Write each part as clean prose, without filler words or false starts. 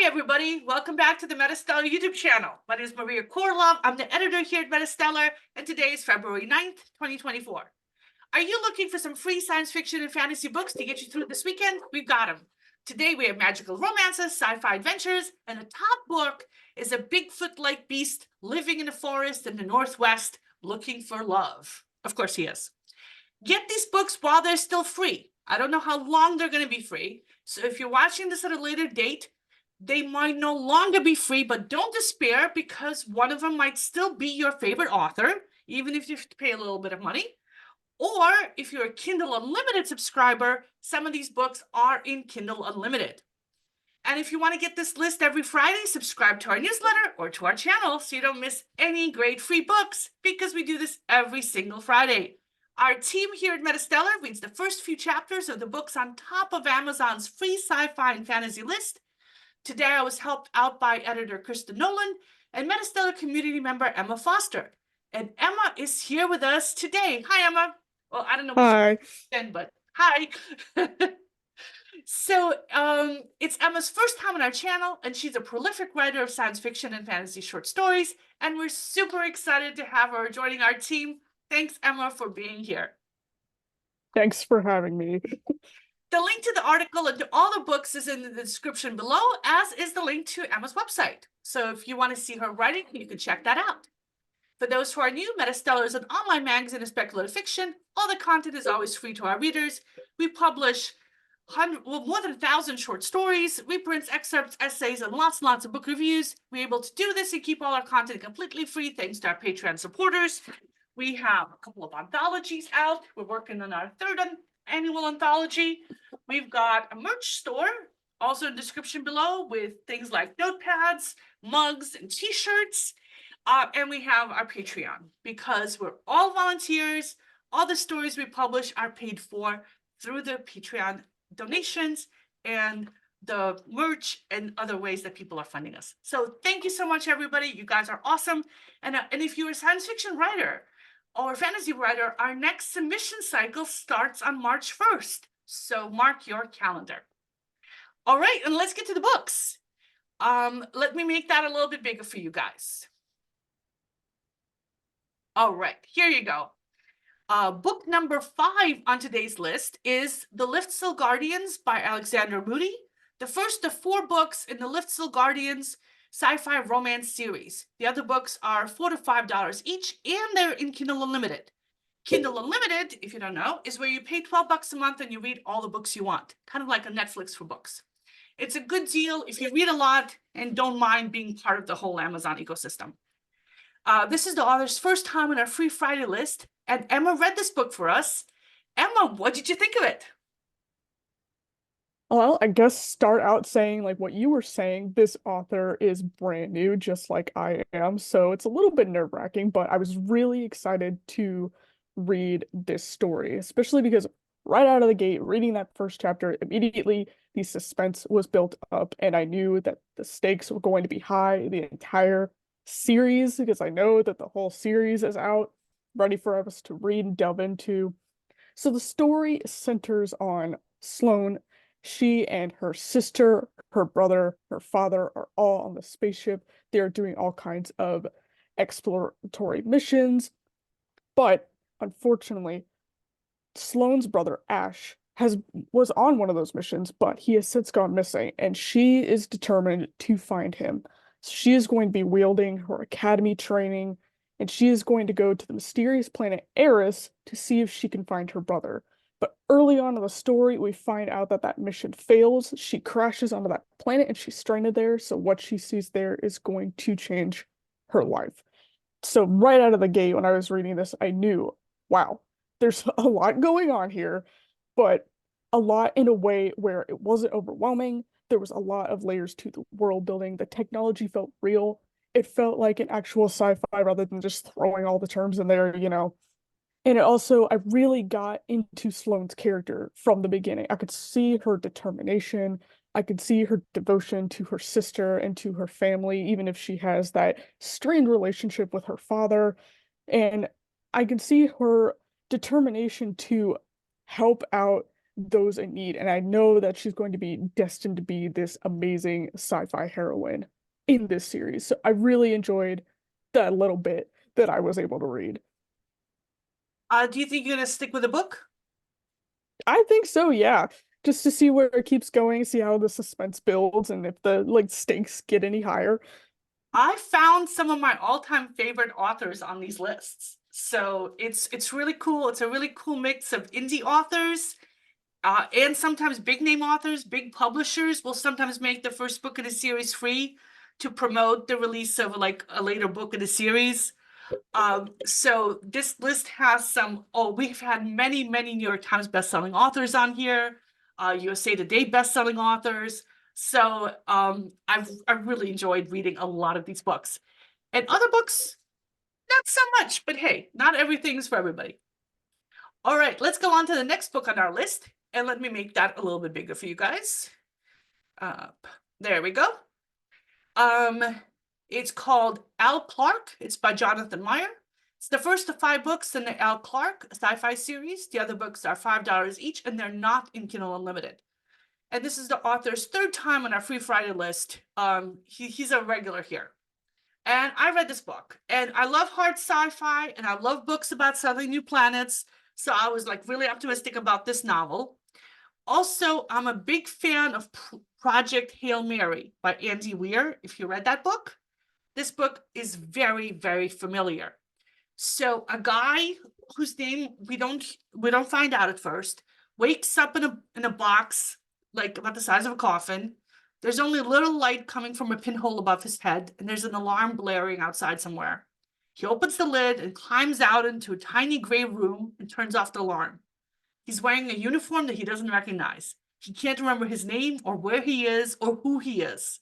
Hi, everybody. Welcome back to the MetaStellar YouTube channel. My name is Maria KOROLOV. I'm the editor here at MetaStellar, and today is February 9th, 2024. Are you looking for some free science fiction and fantasy books to get you through this weekend? We've got them. Today, we have magical romances, sci-fi adventures, and the top book is a Bigfoot-like beast living in a forest in the Northwest looking for love. Of course he is. Get these books while they're still free. I don't know how long they're going to be free, so if you're watching this at a later date, they might no longer be free, but don't despair because one of them might still be your favorite author, even if you have to pay a little bit of money. Or if you're a Kindle Unlimited subscriber, some of these books are in Kindle Unlimited. And if you want to get this list every Friday, subscribe to our newsletter or to our channel so you don't miss any great free books, because we do this every single Friday. Our team here at MetaStellar reads the first few chapters of the books on top of Amazon's free sci-fi and fantasy list. Today, I was helped out by editor Kristen Nolan and MetaStellar community member Emma Foster. And Emma is here with us today. Hi, Emma. Well, I don't know Hi. when, but hi. So it's Emma's first time on our channel, and she's a prolific writer of science fiction and fantasy short stories, and we're super excited to have her joining our team. Thanks, Emma, for being here. Thanks for having me. The link to the article and to all the books is in the description below, as is the link to Emma's website. So if you want to see her writing, you can check that out. For those who are new, MetaStellar is an online magazine of speculative fiction. All the content is always free to our readers. We publish more than 1,000 short stories, reprints, excerpts, essays, and lots of book reviews. We're able to do this and keep all our content completely free thanks to our Patreon supporters. We have a couple of anthologies out. We're working on our third annual anthology. We've got a merch store, also in the description below, with things like notepads, mugs, and t-shirts. And we have our Patreon, because we're all volunteers. All the stories we publish are paid for through the Patreon donations and the merch and other ways that people are funding us. So thank you so much, everybody. You guys are awesome. And if you're a science fiction writer or fantasy writer, our next submission cycle starts on March 1st. So mark your calendar. All right, and let's get to the books. Let me make that a little bit bigger for you guys. All right, here you go. Book number 5 on today's list is The Liftz Guardians by Alexandra Moody, the first of 4 books in the Liftz Guardians sci-fi romance series. The other books are $4 to $5 each, and they're in Kindle Unlimited. Kindle Unlimited, if you don't know, is where you pay $12 a month and you read all the books you want, kind of like a Netflix for books. It's a good deal if you read a lot and don't mind being part of the whole Amazon ecosystem. This is the author's first time on our Free Friday list, and Emma read this book for us. Emma, what did you think of it? Well, I guess start out saying like what you were saying, this author is brand new, just like I am. So it's a little bit nerve-wracking, but I was really excited to read this story, especially because right out of the gate, reading that first chapter, immediately the suspense was built up, and I knew that the stakes were going to be high the entire series, because I know that the whole series is out, ready for us to read and delve into. So the story centers on Sloane. She and her sister, her brother, her father are all on the spaceship. They're doing all kinds of exploratory missions. But unfortunately, Sloane's brother Ash was on one of those missions, but he has since gone missing, and she is determined to find him. So she is going to be wielding her academy training, and she is going to go to the mysterious planet Eris to see if she can find her brother. But early on in the story, we find out that that mission fails. She crashes onto that planet and she's stranded there. So what she sees there is going to change her life. So right out of the gate, when I was reading this, I knew, wow, there's a lot going on here, but a lot in a way where it wasn't overwhelming. There was a lot of layers to the world building. The technology felt real. It felt like an actual sci-fi rather than just throwing all the terms in there, you know. And it also, I really got into Sloane's character from the beginning. I could see her determination. I could see her devotion to her sister and to her family, even if she has that strained relationship with her father. And I can see her determination to help out those in need. And I know that she's going to be destined to be this amazing sci-fi heroine in this series. So I really enjoyed that little bit that I was able to read. Do you think you're gonna stick with the book? I think so, yeah. Just to see where it keeps going, see how the suspense builds, and if the like stakes get any higher. I found some of my all-time favorite authors on these lists. So it's really cool. It's a really cool mix of indie authors and sometimes big name authors. Big publishers will sometimes make the first book in a series free to promote the release of like a later book in the series. So this list has some, we've had many, many New York Times bestselling authors on here, USA Today bestselling authors. So I've really enjoyed reading a lot of these books. And other books, not so much, but hey, not everything's for everybody. All right, let's go on to the next book on our list, and let me make that a little bit bigger for you guys. There we go. It's called Al Clark. It's by Jonathan Meyer. It's the first of 5 books in the Al Clark Sci-Fi series. The other books are $5 each, and they're not in Kindle Unlimited. And this is the author's 3rd time on our Free Friday list. He's a regular here. And I read this book, and I love hard sci-fi, and I love books about settling new planets. So I was like really optimistic about this novel. Also, I'm a big fan of Project Hail Mary by Andy Weir. If you read that book, this book is very, very familiar. So a guy whose name we don't find out at first wakes up in a box like about the size of a coffin. There's only a little light coming from a pinhole above his head, and there's an alarm blaring outside somewhere. He opens the lid and climbs out into a tiny gray room and turns off the alarm. He's wearing a uniform that he doesn't recognize. He can't remember his name or where he is or who he is.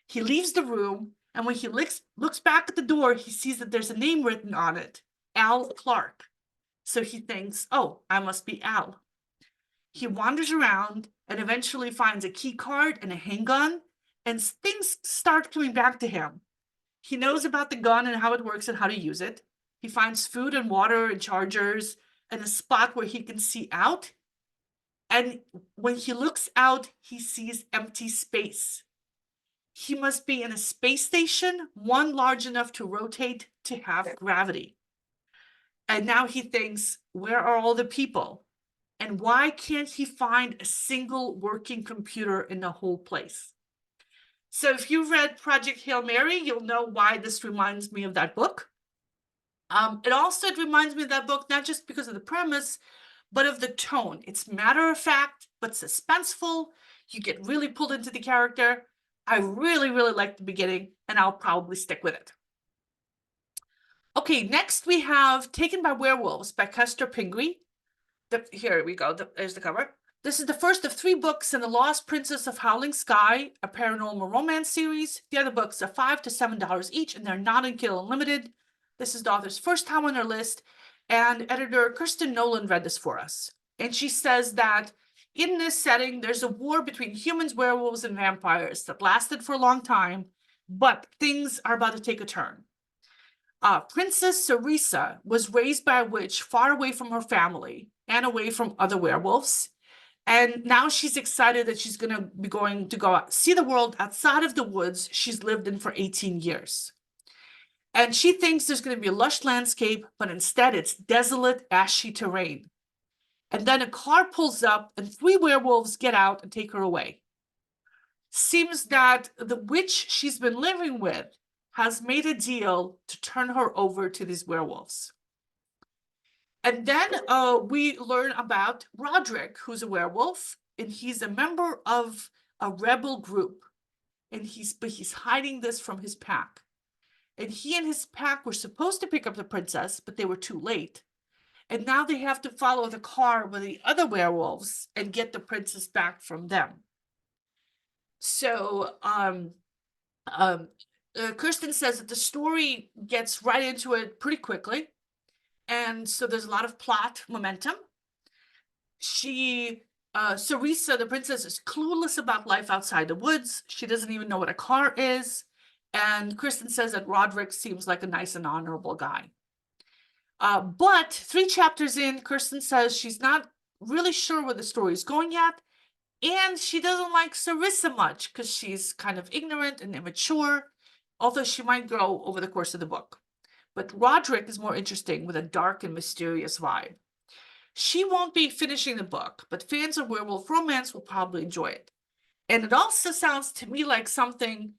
He leaves the room, and when he looks back at the door, he sees that there's a name written on it, Al Clark. So he thinks, oh, I must be Al. He wanders around and eventually finds a key card and a handgun, and things start coming back to him. He knows about the gun and how it works and how to use it. He finds food and water and chargers and a spot where he can see out. And when he looks out, he sees empty space. He must be in a space station, one large enough to rotate to have gravity. And now he thinks, where are all the people? And why can't he find a single working computer in the whole place? So if you read Project Hail Mary, you'll know why this reminds me of that book. It reminds me of that book, not just because of the premise, but of the tone. It's matter of fact, but suspenseful. You get really pulled into the character. I really, really like the beginning, and I'll probably stick with it. Okay, next we have Taken by Werewolves by Kestra Pingree. Here we go, there's the cover. This is the first of 3 books in the Lost Princess of Howling Sky, a paranormal romance series. The other books are $5 to $7 each, and they're not in Kindle Unlimited. This is the author's first time on our list, and editor Kirsten Nolan read this for us. And she says that in this setting, there's a war between humans, werewolves, and vampires that lasted for a long time, but things are about to take a turn. Princess Sarisa was raised by a witch far away from her family and away from other werewolves. And now she's excited that she's going to be going to go out, see the world outside of the woods she's lived in for 18 years. And she thinks there's going to be a lush landscape, but instead it's desolate, ashy terrain. And then a car pulls up and 3 werewolves get out and take her away. Seems that the witch she's been living with has made a deal to turn her over to these werewolves. And then we learn about Roderick, who's a werewolf, and he's a member of a rebel group. And he's hiding this from his pack. And he and his pack were supposed to pick up the princess, but they were too late. And now they have to follow the car with the other werewolves and get the princess back from them. So Kirsten says that the story gets right into it pretty quickly. And so there's a lot of plot momentum. Sarisa, the princess, is clueless about life outside the woods. She doesn't even know what a car is. And Kristen says that Roderick seems like a nice and honorable guy. But 3 chapters in, Kirsten says she's not really sure where the story is going yet. And she doesn't like Sarissa much because she's kind of ignorant and immature, although she might grow over the course of the book. But Roderick is more interesting with a dark and mysterious vibe. She won't be finishing the book, but fans of werewolf romance will probably enjoy it. And it also sounds to me like something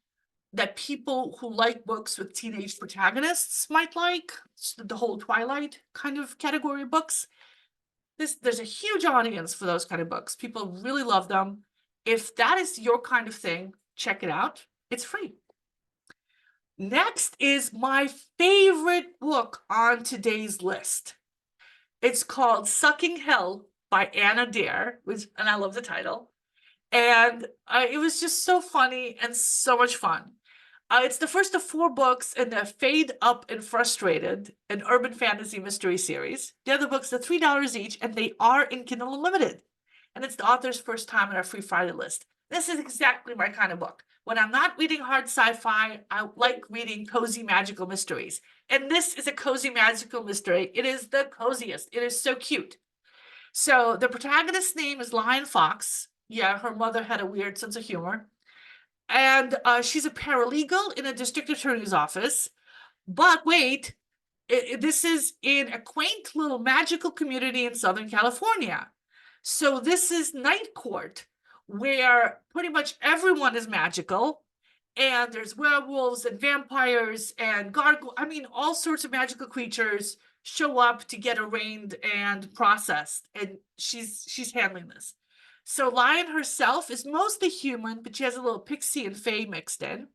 that people who like books with teenage protagonists might like, the whole Twilight kind of category of books. There's a huge audience for those kind of books. People really love them. If that is your kind of thing, check it out. It's free. Next is my favorite book on today's list. It's called Sucking Hell by Anna Dare, and I love the title. And it was just so funny and so much fun. It's the first of 4 books in the Fade Up and Frustrated, an urban fantasy mystery series. The other books are $3 each, and they are in Kindle Unlimited. And it's the author's first time on our Free Friday list. This is exactly my kind of book. When I'm not reading hard sci-fi, I like reading cozy magical mysteries. And this is a cozy magical mystery. It is the coziest. It is so cute. So the protagonist's name is Lion Fox. Yeah, her mother had a weird sense of humor. And she's a paralegal in a district attorney's office. But wait, this is in a quaint little magical community in Southern California. So this is Night Court, where pretty much everyone is magical. And there's werewolves and vampires and gargoyles. I mean, all sorts of magical creatures show up to get arraigned and processed. And she's handling this. So Lion herself is mostly human, but she has a little pixie and fae mixed in.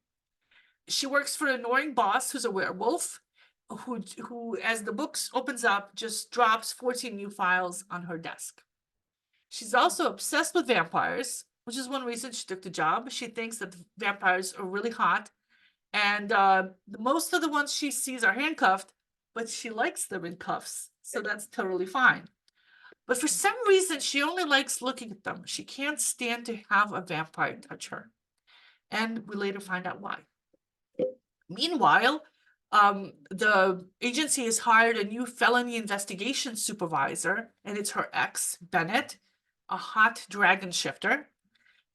She works for an annoying boss who's a werewolf, who as the book opens up, just drops 14 new files on her desk. She's also obsessed with vampires, which is one reason she took the job. She thinks that vampires are really hot, and most of the ones she sees are handcuffed, but she likes them in cuffs, so that's totally fine. But for some reason, she only likes looking at them. She can't stand to have a vampire touch her. And we later find out why. Meanwhile, the agency has hired a new felony investigation supervisor, and it's her ex, Bennett, a hot dragon shifter.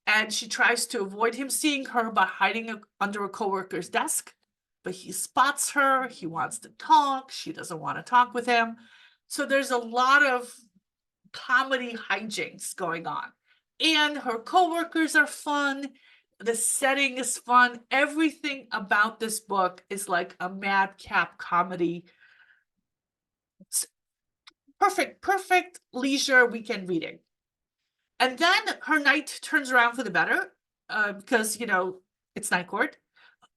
And she tries to avoid him seeing her by hiding under a coworker's desk. But he spots her. He wants to talk. She doesn't want to talk with him. So there's a lot of comedy hijinks going on, and her coworkers are fun. The setting is fun. Everything about this book is like a madcap comedy. It's perfect leisure weekend reading. And then her night turns around for the better, because it's Night Court.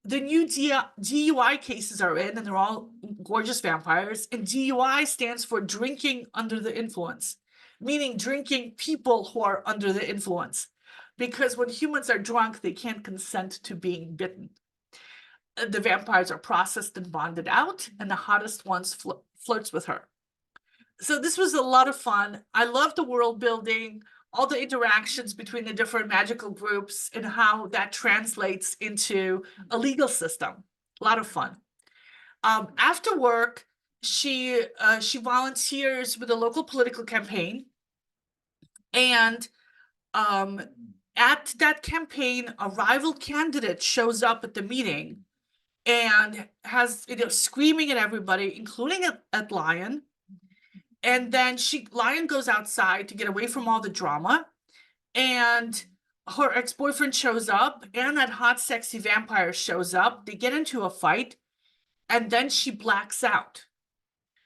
The new DUI cases are in, and they're all gorgeous vampires. And DUI stands for drinking under the influence, meaning drinking people who are under the influence. Because when humans are drunk, they can't consent to being bitten. The vampires are processed and bonded out, and the hottest ones flirts with her. So this was a lot of fun. I love the world building, all the interactions between the different magical groups, and how that translates into a legal system. A lot of fun. After work, she volunteers with a local political campaign, and at that campaign, a rival candidate shows up at the meeting and has screaming at everybody, including at Lion. And then Lion goes outside to get away from all the drama, and her ex-boyfriend shows up, and that hot, sexy vampire shows up. They get into a fight, and then she blacks out.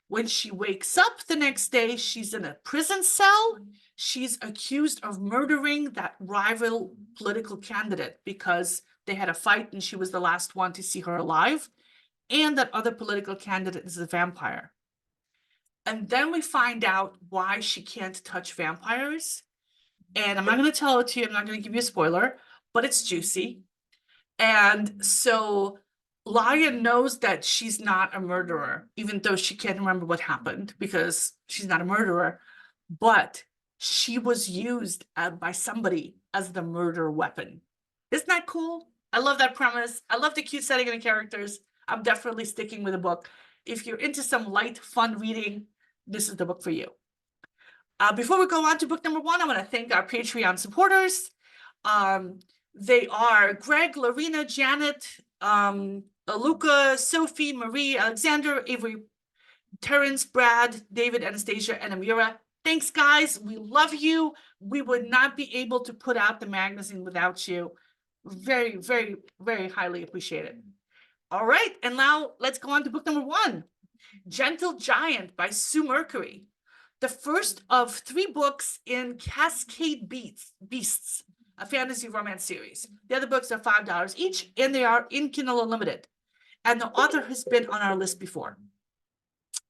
When she wakes up the next day, she's in a prison cell. She's accused of murdering that rival political candidate because they had a fight and she was the last one to see her alive. And that other political candidate is a vampire. And then we find out why she can't touch vampires. And I'm not going to tell it to you. I'm not going to give you a spoiler, but it's juicy. And so Lion knows that she's not a murderer, even though she can't remember what happened because she's not a murderer. But she was used by somebody as the murder weapon. Isn't that cool? I love that premise. I love the cute setting and the characters. I'm definitely sticking with the book. If you're into some light, fun reading, this is the book for you. Before we go on to book number 1, I want to thank our Patreon supporters. They are Greg, Lorena, Janet, Luca, Sophie, Marie, Alexandra, Avery, Terrence, Brad, David, Anastasia, and Amira. Thanks, guys. We love you. We would not be able to put out the magazine without you. Very, very, very highly appreciated. All right, and now let's go on to book number 1, Gentle Giant by Sue Mercury. The first of 3 books in Cascade Beasts, a fantasy romance series. The other books are $5 each, and they are in Kindle Unlimited. And the author has been on our list before.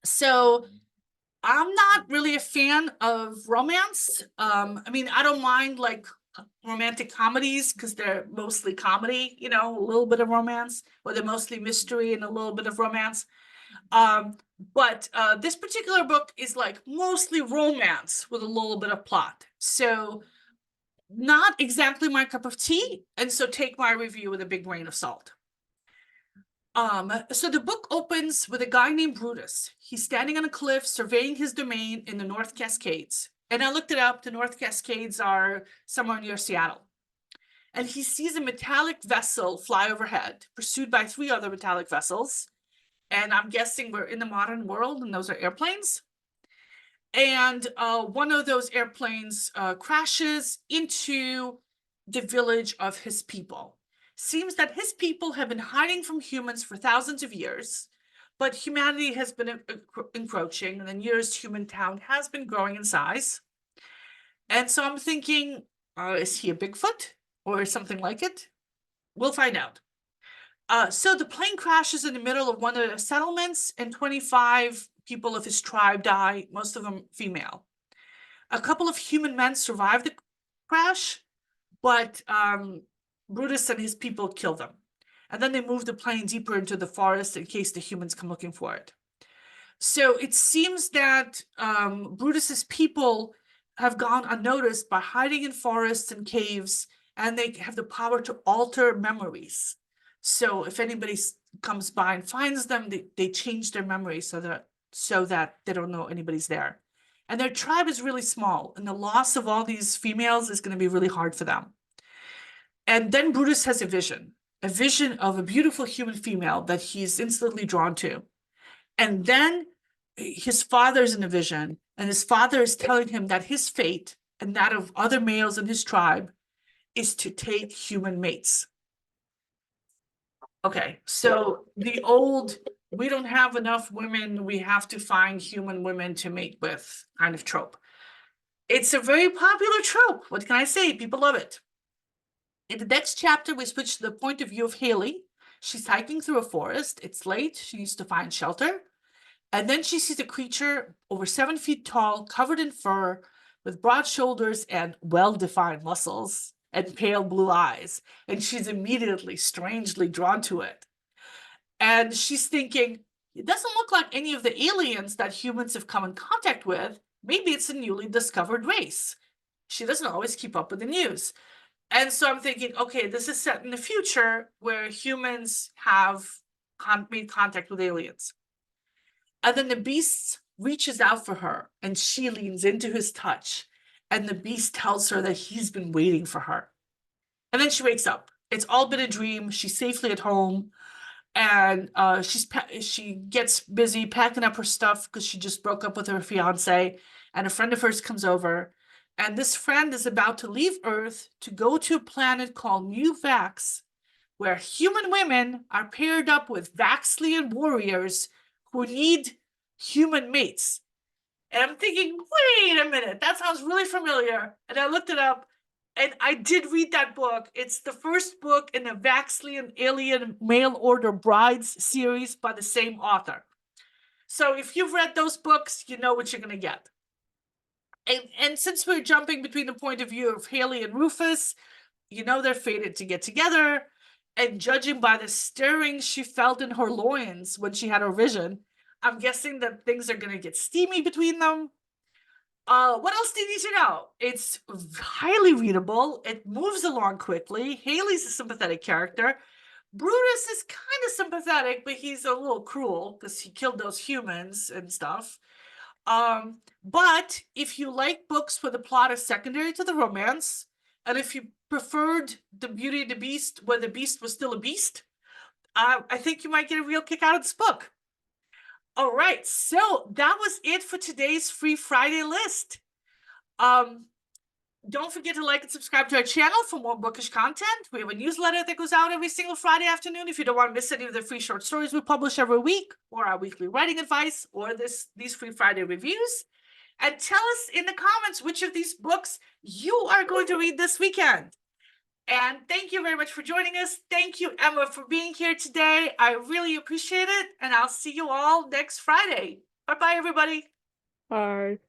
So I'm not really a fan of romance. I mean, I don't mind like romantic comedies because they're mostly comedy, you know, a little bit of romance, or they're mostly mystery and a little bit of romance. But this particular book is like mostly romance with a little bit of plot. So not exactly my cup of tea. And so take my review with a big grain of salt. So the book opens with a guy named Brutus. He's standing on a cliff surveying his domain in the North Cascades. And I looked it up. The North Cascades are somewhere near Seattle. And he sees a metallic vessel fly overhead, pursued by 3 other metallic vessels. And I'm guessing we're in the modern world, and those are airplanes. And one of those airplanes crashes into the village of his people. Seems that his people have been hiding from humans for thousands of years, but humanity has been encroaching, and in years, humantown has been growing in size. And so I'm thinking, is he a Bigfoot or something like it? We'll find out. So the plane crashes in the middle of one of the settlements, and 25 people of his tribe die, most of them female. A couple of human men survive the crash, but Brutus and his people kill them. And then they move the plane deeper into the forest in case the humans come looking for it. So it seems that Brutus's people have gone unnoticed by hiding in forests and caves, and they have the power to alter memories. So if anybody comes by and finds them, they change their memory so that they don't know anybody's there. And their tribe is really small, and the loss of all these females is going to be really hard for them. And then Brutus has a vision of a beautiful human female that he's instantly drawn to. And then his father's in a vision, and his father is telling him that his fate and that of other males in his tribe is to take human mates. Okay, so the old, we don't have enough women, we have to find human women to mate with kind of trope. It's a very popular trope. What can I say? People love it. In the next chapter, we switch to the point of view of Haley. She's hiking through a forest. It's late. She needs to find shelter. And then she sees a creature over 7 feet tall, covered in fur, with broad shoulders and well-defined muscles and pale blue eyes. And she's immediately strangely drawn to it. And she's thinking, it doesn't look like any of the aliens that humans have come in contact with. Maybe it's a newly discovered race. She doesn't always keep up with the news. And so I'm thinking, okay, this is set in the future where humans have made contact with aliens. And then the beast reaches out for her, and she leans into his touch. And the beast tells her that he's been waiting for her. And then she wakes up. It's all been a dream. She's safely at home. And she gets busy packing up her stuff because she just broke up with her fiance. And a friend of hers comes over. And this friend is about to leave Earth to go to a planet called New Vax, where human women are paired up with Vaxlian warriors who need human mates. And I'm thinking, wait a minute, that sounds really familiar. And I looked it up, and I did read that book. It's the first book in the Vaxlian Alien Mail Order Brides series by the same author. So if you've read those books, you know what you're going to get. And since we're jumping between the point of view of Haley and Rufus, you know they're fated to get together. And judging by the stirring she felt in her loins when she had her vision, I'm guessing that things are going to get steamy between them. What else do you need to know? It's highly readable. It moves along quickly. Haley's a sympathetic character. Brutus is kind of sympathetic, but he's a little cruel because he killed those humans and stuff. But if you like books where the plot is secondary to the romance, and if you preferred the Beauty and the Beast where the beast was still a beast, I think you might get a real kick out of this book. All right, so that was it for today's Free Friday list. Don't forget to like and subscribe to our channel for more bookish content. We have a newsletter that goes out every single Friday afternoon if you don't want to miss any of the free short stories we publish every week, or our weekly writing advice, or these Free Friday reviews. And tell us in the comments which of these books you are going to read this weekend. And thank you very much for joining us. Thank you, Emma, for being here today. I really appreciate it. And I'll see you all next Friday. Bye-bye, everybody. Bye.